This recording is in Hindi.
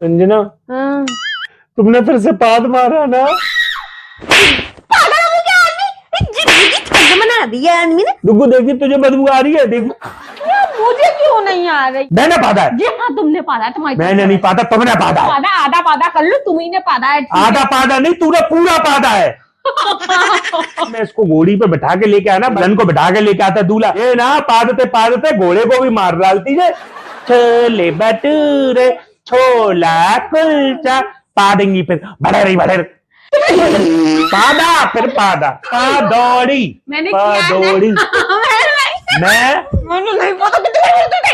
अंजना हाँ। तुमने फिर से पाद मारा ना। पागल हो गया आदमी, जिंदगी ठंड बना दी है आदमी ने। डुगू देखी तुझे बदबू आ रही है, देख। यार मुझे क्यों नहीं आ रही? मैंने पादा है। जी हाँ, तुमने पादा है, तुम्हारी मैंने नहीं पादा, तुमने पादा है। पादा आधा पादा कर लो, तुम्ही ने पादा है। आधा पादा नहीं, तूने पूरा पादा है। मैं इसको घोड़ी पे बैठा के लेके आना, बहन को बैठा के लेके आता दूल्हा, ये ना पादते पादते घोड़े को भी मार डालती है। छोले भटूरे छोला कुलचा पादेंगी, फिर बढ़े पादा, फिर पादा पादौड़ी मैंने किया है ना? पादौड़ी। मैं मैंने नहीं पता कितने